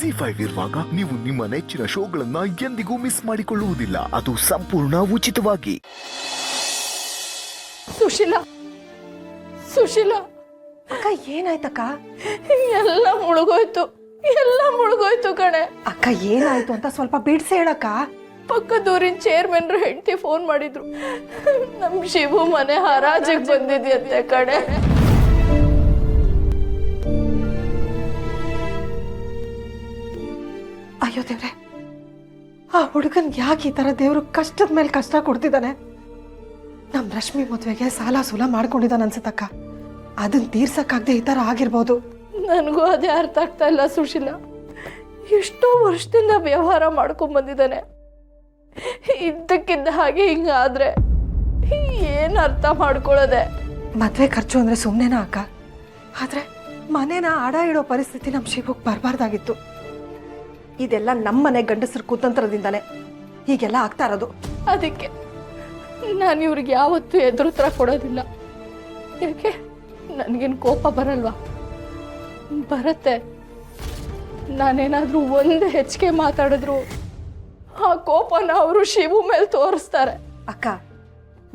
ಜಿ5 ಇರುವಾಗ ನೀವು ನಿಮ್ಮ ನೆಚ್ಚಿನ ಶೋಗಳನ್ನ ಎಂದಿಗೂ ಮಿಸ್ ಮಾಡಿಕೊಳ್ಳುವುದಿಲ್ಲ. ಅದು ಸಂಪೂರ್ಣ ಉಚಿತವಾಗಿ. ಸುಶೀಲಾ ಸುಶೀಲಾ ಅಕ್ಕ ಏನಾಯ್ತಕ್ಕ? ಎಲ್ಲ ಮುಳುಗೋಯ್ತು ಕಣೆ. ಅಕ್ಕ ಏನಾಯ್ತು ಅಂತ ಸ್ವಲ್ಪ ಬಿಡ್ಸಿ ಹೇಳಕ್ಕ. ಪಕ್ಕದೂರಿನ ಚೇರ್ಮನ್ರು ಹೆಂಡತಿ ಫೋನ್ ಮಾಡಿದ್ರು, ನಮ್ ಶಿವು ಮನೆ ಹರಾಜಿಗೆ ಬಂದಿದ್ಯಂತೆ ಕಣೆ. ಅಯ್ಯೋ ದೇವ್ರೆ, ಆ ಹುಡುಗನ್ ಯಾಕೆ ಈ ತರ ದೇವ್ರು ಕಷ್ಟದ ಮೇಲೆ ಕಷ್ಟ ಕೊಡ್ತಿದ್ದಾನೆ? ನಮ್ ರಶ್ಮಿ ಮದ್ವೆಗೆ ಸಾಲ ಸೂಲ ಮಾಡ್ಕೊಂಡಿದ್ದಾನ ಅನ್ಸತ್ತಕ್ಕ. ಅದನ್ನ ತೀರ್ಸಕ್ಕಾಗದೆ ಈ ತರ ಆಗಿರ್ಬೋದು. ನನಗೂ ಅದೇ ಅರ್ಥ ಆಗ್ತಾ ಇಲ್ಲ ಸುಶೀಲಾ. ಎಷ್ಟೋ ವರ್ಷದಿಂದ ವ್ಯವಹಾರ ಮಾಡ್ಕೊಂಡ್ ಬಂದಿದ್ದಾನೆ, ಇದ್ದಕ್ಕಿದ್ದ ಹಾಗೆ ಹಿಂಗಾದ್ರೆ ಏನ್ ಅರ್ಥ ಮಾಡ್ಕೊಳ್ಳೋದೆ? ಮದ್ವೆ ಖರ್ಚು ಅಂದ್ರೆ ಸುಮ್ನೆನಾ ಅಕ್ಕ? ಆದ್ರೆ ಮನೇನ ಅಡ ಇಡೋ ಪರಿಸ್ಥಿತಿ ನಮ್ ಶಿವಕ್ ಬರಬಾರ್ದಾಗಿತ್ತು. ಇದೆಲ್ಲ ನಮ್ಮನೆ ಗಂಡಸರ ಕುತಂತ್ರದಿಂದಾನೆ ಹೀಗೆಲ್ಲ ಆಗ್ತಾ ಇರೋದು. ಅದಕ್ಕೆ ನಾನು ಇವ್ರಿಗೆ ಯಾವತ್ತೂ ಎದುರುತ್ತರ ಕೊಡೋದಿಲ್ಲ. ಯಾಕೆ ನನಗೇನು ಕೋಪ ಬರಲ್ವಾ? ಬರುತ್ತೆ. ನಾನೇನಾದ್ರೂ ಒಂದು ಹೆಚ್ಚಿಗೆ ಮಾತಾಡಿದ್ರು ಆ ಕೋಪನ ಅವರು ಶಿವು ಮೇಲೆ ತೋರಿಸ್ತಾರೆ. ಅಕ್ಕ,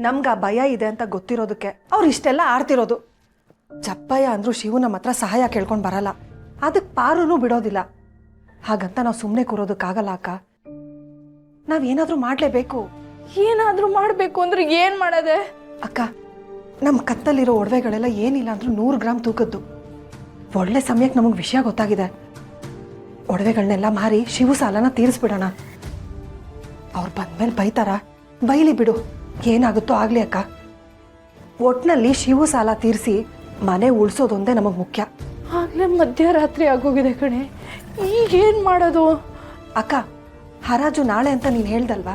ನಮ್ಗ ಭಯ ಇದೆ ಅಂತ ಗೊತ್ತಿರೋದಕ್ಕೆ ಅವ್ರು ಇಷ್ಟೆಲ್ಲ ಆಡ್ತಿರೋದು. ಜಪ್ಪಯ್ಯ ಅಂದ್ರು ಶಿವು ನಮ್ಮ ಹತ್ರ ಸಹಾಯ ಕೇಳ್ಕೊಂಡು ಬರಲ್ಲ, ಅದಕ್ಕೆ ಪಾರುನು ಬಿಡೋದಿಲ್ಲ. ಹಾಗಂತ ನಾವು ಸುಮ್ಮನೆ ಕೂರೋದಕ್ಕಾಗಲ್ಲ ಅಕ್ಕ. ನಾವೇನಾದ್ರೂ ಮಾಡ್ಲೇಬೇಕು. ಏನಾದ್ರೂ ಮಾಡ್ಬೇಕು ಅಂದ್ರೆ ಏನ್ ಮಾಡೋದೆ? ಅಕ್ಕ, ನಮ್ಮ ಕತ್ತಲ್ಲಿರೋ ಒಡವೆಗಳೆಲ್ಲ ಏನಿಲ್ಲ ಅಂದ್ರೂ 100 ಗ್ರಾಮ್ ತೂಕದ್ದು. ಒಳ್ಳೆ ಸಮಯಕ್ಕೆ ನಮಗೆ ವಿಷಯ ಗೊತ್ತಾಗಿದೆ. ಒಡವೆಗಳನ್ನೆಲ್ಲ ಮಾರಿ ಶಿವು ಸಾಲನ ತೀರಿಸ್ಬಿಡೋಣ. ಅವ್ರು ಬಂದ್ಮೇಲೆ ಬೈತಾರ, ಬೈಲಿ ಬಿಡು, ಏನಾಗುತ್ತೋ ಆಗ್ಲಿ ಅಕ್ಕ. ಒಟ್ನಲ್ಲಿ ಶಿವು ಸಾಲ ತೀರಿಸಿ ಮನೆ ಉಳಿಸೋದೊಂದೇ ನಮಗೆ ಮುಖ್ಯ. ಆಗ್ಲೇ ಮಧ್ಯರಾತ್ರಿ ಆಗೋಗಿದೆ ಕಣೆ, ಈಗೇನ್ ಮಾಡೋದು? ಅಕ್ಕ, ಹರಾಜು ನಾಳೆ ಅಂತ ನೀನು ಹೇಳ್ದಲ್ವಾ?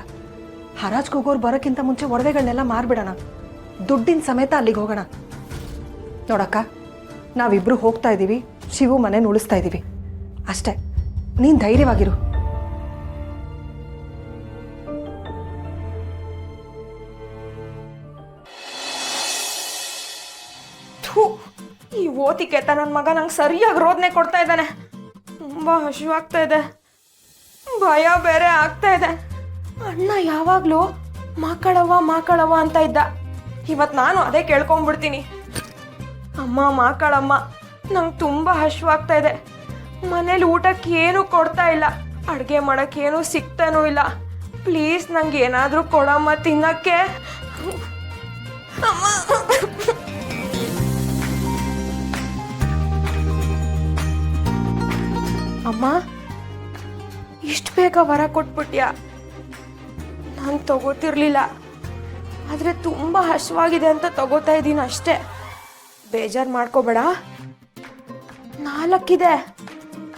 ಹರಾಜ್ಗೆ ಹೋಗೋರು ಬರೋಕ್ಕಿಂತ ಮುಂಚೆ ಒಡವೆಗಳನ್ನೆಲ್ಲ ಮಾರ್ಬಿಡೋಣ. ದುಡ್ಡಿನ ಸಮೇತ ಅಲ್ಲಿಗೆ ಹೋಗೋಣ. ನೋಡಕ್ಕ, ನಾವಿಬ್ರು ಹೋಗ್ತಾ ಇದ್ದೀವಿ, ಶಿವು ಮನೆ ಉಳಿಸ್ತಾ ಇದ್ದೀವಿ ಅಷ್ಟೇ. ನೀನು ಧೈರ್ಯವಾಗಿರು. ಈ ಓತಿಕೆತ ನನ್ನ ಮಗ ನಂಗೆ ಸರಿಯಾಗಿ ರೋದನೆ ಕೊಡ್ತಾ ಇದ್ದಾನೆ. ತುಂಬ ಹಸಿವಾಗ್ತಾ ಇದೆ, ಭಯ ಬೇರೆ ಆಗ್ತಾ ಇದೆ. ಅಣ್ಣ ಯಾವಾಗಲೂ ಮಾಕಳವ್ವ ಅಂತ ಇದ್ದ. ಇವತ್ತು ನಾನು ಅದೇ ಕೇಳ್ಕೊಂಡ್ಬಿಡ್ತೀನಿ. ಅಮ್ಮ ಮಾಕಳಮ್ಮ, ನಂಗೆ ತುಂಬ ಹಸಿವಾಗ್ತಾ ಇದೆ. ಮನೇಲಿ ಊಟಕ್ಕೆ ಏನೂ ಕೊಡ್ತಾ ಇಲ್ಲ, ಅಡುಗೆ ಮಾಡೋಕ್ಕೆ ಏನೂ ಸಿಗ್ತಾನೂ ಇಲ್ಲ. ಪ್ಲೀಸ್ ನಂಗೆ ಏನಾದರೂ ಕೊಡಮ್ಮ ತಿನ್ನಕ್ಕೆ. ಅಮ್ಮ, ಇಷ್ಟು ಬೇಗ ವರ ಕೊಟ್ಬಿಟ್ಯಾ? ನಾನು ತಗೋತಿರ್ಲಿಲ್ಲ, ಆದರೆ ತುಂಬ ಹಸಿವಾಗಿದೆ ಅಂತ ತಗೋತಾ ಇದ್ದೀನಿ ಅಷ್ಟೇ. ಬೇಜಾರು ಮಾಡ್ಕೋಬೇಡ. 4 ಇದೆ,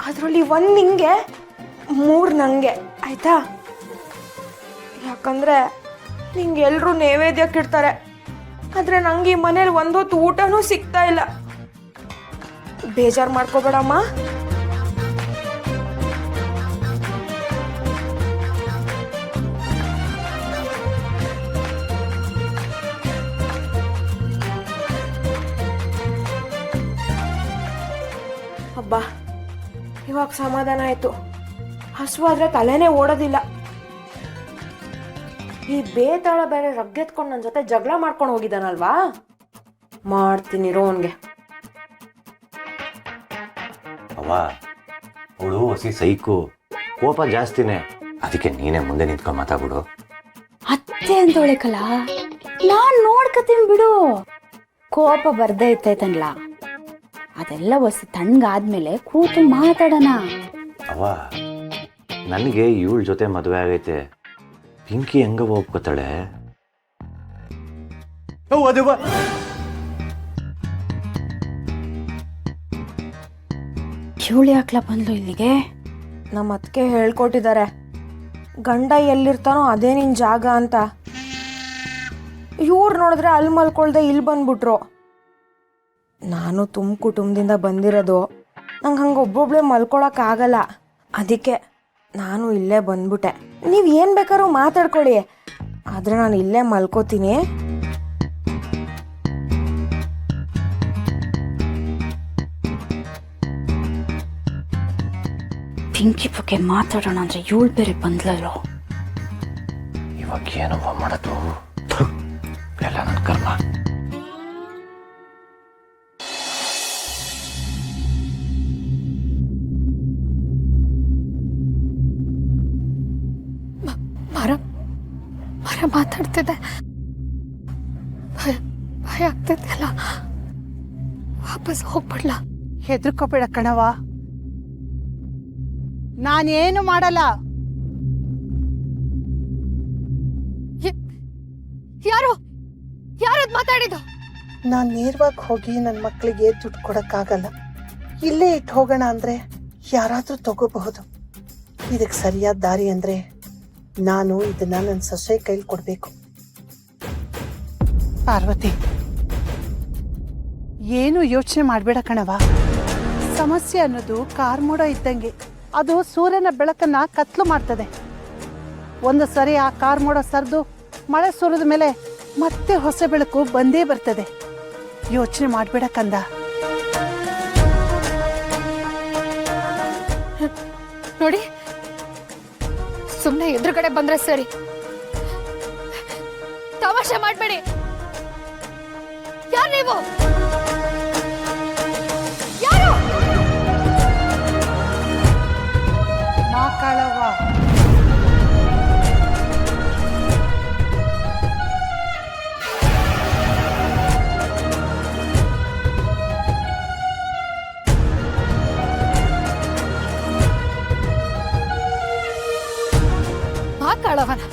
ಅದರಲ್ಲಿ 1 ನಿಂಗೆ 3 ನನಗೆ, ಆಯ್ತಾ? ಯಾಕಂದರೆ ನಿಂಗೆ ಎಲ್ಲರೂ ನೈವೇದ್ಯಕ್ಕಿಡ್ತಾರೆ, ಆದರೆ ನಂಗೆ ಈ ಮನೇಲಿ ಒಂದೊತ್ತು ಊಟನೂ ಸಿಗ್ತಾ ಇಲ್ಲ. ಬೇಜಾರು ಮಾಡ್ಕೋಬೇಡಮ್ಮ. ಹಬ್ಬ, ಇವಾಗ ಸಮಾಧಾನ ಆಯ್ತು. ಹಸುವಾದ್ರೆ ತಲೆನೇ ಓಡೋದಿಲ್ಲ. ಈ ಬೇತಾಳ ಬೇರೆ ರಗ್ಗೆತ್ಕೊಂಡು ನನ್ನ ಜೊತೆ ಜಗಳ ಮಾಡ್ಕೊಂಡು ಹೋಗಿದ್ದಾನಲ್ವಾ? ಮಾಡ್ತೀನಿ ರೋನ್ಗೆ. ಅವ್ವ, ಅವಳು ಹೊಸಿ ಸೈಕು, ಕೋಪ ಜಾಸ್ತಿನೇ. ಅದಕ್ಕೆ ನೀನೇ ಮುಂದೆ ನಿಂತ್ಕೊಂಡು ಮಾತಾಡ್ಬಿಡು. ಅತ್ತೆ ಅಂತವಳೆ ಕಲ, ನಾನ್ ನೋಡ್ಕತೀನಿ ಬಿಡು. ಕೋಪ ಬರ್ದೇ ಇತ್ತೈತನ್ಲ, ಅದೆಲ್ಲ ಹೊಸ ತಣ್ಣಗಾದ್ಮೇಲೆ ಕೂತು ಮಾತಾಡೋಣ. ಅವ್ವ, ನನಗೆ ಇವಳ ಜೊತೆ ಮದುವೆ ಆಗೈತೆ. ಪಿಂಕಿ ಹೆಂಗ ಒಪ್ಕೋತಾಳೆ? ಇವಳು ಯಾಕ್ಲ ಬಂದ್ಲು ಇಲ್ಲಿಗೆ? ನಮ್ಮ ಅತ್ತಿಗೆ ಹೇಳ್ಕೊಟ್ಟಿದ್ದಾರೆ, ಗಂಡ ಎಲ್ಲಿರ್ತಾನೋ ಅದೇ ನಿನ್ನ ಜಾಗ ಅಂತ. ಇವ್ರು ನೋಡಿದ್ರೆ ಅಲ್ಲಿ ಮಲ್ಕೊಳ್ದೆ ಇಲ್ಲಿ ಬಂದ್ಬಿಟ್ರು. ನಾನು ತುಂಬ ಕುಟುಂಬದಿಂದ ಬಂದಿರೋದು, ನಂಗೆ ಹಂಗೆ ಒಬ್ಬೊಬ್ಳೆ ಮಲ್ಕೊಳಕ್ಕಾಗಲ್ಲ. ಅದಕ್ಕೆ ನಾನು ಇಲ್ಲೇ ಬಂದ್ಬಿಟ್ಟೆ. ನೀವು ಏನು ಬೇಕಾದ್ರೂ ಮಾತಾಡ್ಕೊಳ್ಳಿ, ಆದರೆ ನಾನು ಇಲ್ಲೇ ಮಲ್ಕೋತೀನಿ. ಪಿಂಕಿ ಬಗ್ಗೆ ಮಾತಾಡೋಣ ಅಂದ್ರೆ ಇವಳು ಬೇರೆ ಬಂದ್ಲಲ್ಲೋ. ಇವಾಗ ಏನವ್ವ ಮಾಡೋದು? ಎಲ್ಲ ನನ್ನ ಕರ್ಮ. ಮರ ಮಾತಾಡ್ತಿದ್ದೆ, ಭಯ ಆಗ್ತೈತೆ ಅಲ್ಲ, ವಾಪಸ್ ಹೋಗ್ಬಿಡ್ಲಾ? ಹೆದರ್ಕೋಬೇಡ ಕಣವ, ನಾನೇನು ಮಾಡಲ್ಲ. ಯಾರದ್ ಮಾತಾಡಿದ್ದು? ನಾನ್ ನೇರವಾಗಿ ಹೋಗಿ ನನ್ನ ಮಕ್ಕಳಿಗೆ ದುಡ್ಡು ಕೊಡಕ್ಕಾಗಲ್ಲ. ಇಲ್ಲೇ ಇಟ್ಟು ಹೋಗೋಣ ಅಂದ್ರೆ ಯಾರಾದ್ರೂ ತಗೋಬಹುದು. ಇದಕ್ಕೆ ಸರಿಯಾದ ದಾರಿ ಅಂದ್ರೆ ನಾನು ಇದನ್ನ ನನ್ನ ಸೊಸೆ ಕೈಲಿ ಕೊಡ್ಬೇಕು. ಪಾರ್ವತಿ, ಏನು ಯೋಚನೆ ಮಾಡ್ಬೇಡ ಕಣವ. ಸಮಸ್ಯೆ ಅನ್ನೋದು ಕಾರ್ಮೋಡ ಇದ್ದಂಗೆ, ಅದು ಸೂರ್ಯನ ಬೆಳಕನ್ನ ಕತ್ಲು ಮಾಡ್ತದೆ. ಒಂದು ಸರಿ ಆ ಕಾರ್ಮೋಡ ಸರ್ದು ಮಳೆ ಸುರಿದ ಮೇಲೆ ಮತ್ತೆ ಹೊಸ ಬೆಳಕು ಬಂದೇ ಬರ್ತದೆ. ಯೋಚನೆ ಮಾಡ್ಬೇಡ ಕಂದ. ನೋಡಿ, ಸುಮ್ಮನೆ ಎದುರುಗಡೆ ಬಂದ್ರೆ ಸರಿ, ತಮಾಷೆ ಮಾಡ್ಬೇಡಿ. ಯಾರು ನೀವು? ಯಾರು? ಮಾಕಾಳವ್ವ. ಮಾಕಾಳವನ?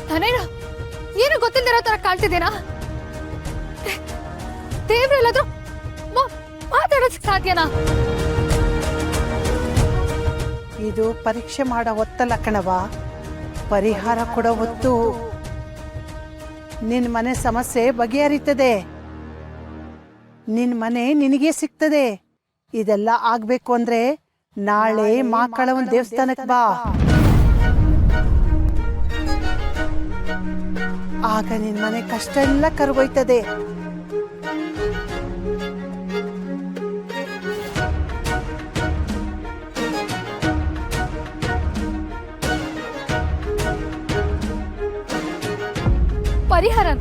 ನಾನೇನು ಏನು ಗೊತ್ತಿಲ್ಲದಿರೋ ತರ ಕಾಣ್ತಿದ್ದೀನಾ? ದೇವ್ರೆಲ್ಲಾದ್ರೂ ಮಾತಾಡೋದಕ್ಕೆ ಸಾಧ್ಯನಾ? ಇದು ಪರೀಕ್ಷೆ ಮಾಡೋ ಹೊತ್ತಲ್ಲ ಕಣವ, ಪರಿಹಾರ ಕೊಡೋ ಹೊತ್ತು. ನಿನ್ ಮನೆ ಸಮಸ್ಯೆ ಬಗೆಹರಿತದೆ, ನಿನ್ ಮನೆ ನಿನಗೆ ಸಿಗ್ತದೆ. ಇದೆಲ್ಲ ಆಗ್ಬೇಕು ಅಂದ್ರೆ ನಾಳೆ ಮಾಕಳವನ್ ದೇವಸ್ಥಾನಕ್ಕೆ ಬಾ. ಆಗ ನಿನ್ ಮನೆ ಕಷ್ಟ ಎಲ್ಲ ಕರಗೋಯ್ತದೆ. ಪರಿಹಾರನ?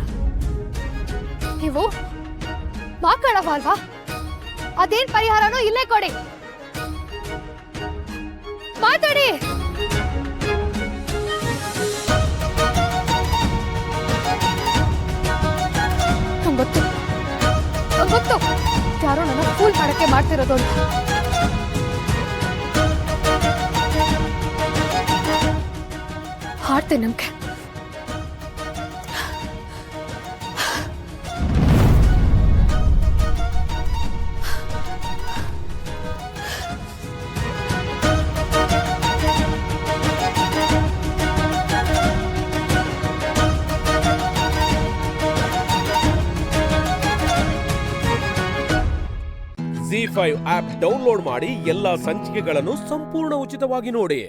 ನೀವು ಮಾಕಾಳವ ಅಲ್ವಾ? ಅದೇನ್ ಪರಿಹಾರನೋ ಇಲ್ಲೇ ಕೊಡಿ, ಮಾತಾಡಿ. ಗೊತ್ತು ಯಾರೋ ನನ್ನ ಫೂಲ್ ಮಾಡಕ್ಕೆ ಮಾಡ್ತಿರೋದು ಅಂತ. ಹಾಡ್ತೇನೆ ನಮ್ಗೆ. ZEE5 ಆಪ್ ಡೌನ್ಲೋಡ್ ಮಾಡಿ ಎಲ್ಲಾ ಸಂಚಿಕೆಗಳನ್ನು ಸಂಪೂರ್ಣ ಉಚಿತವಾಗಿ ನೋಡಿ.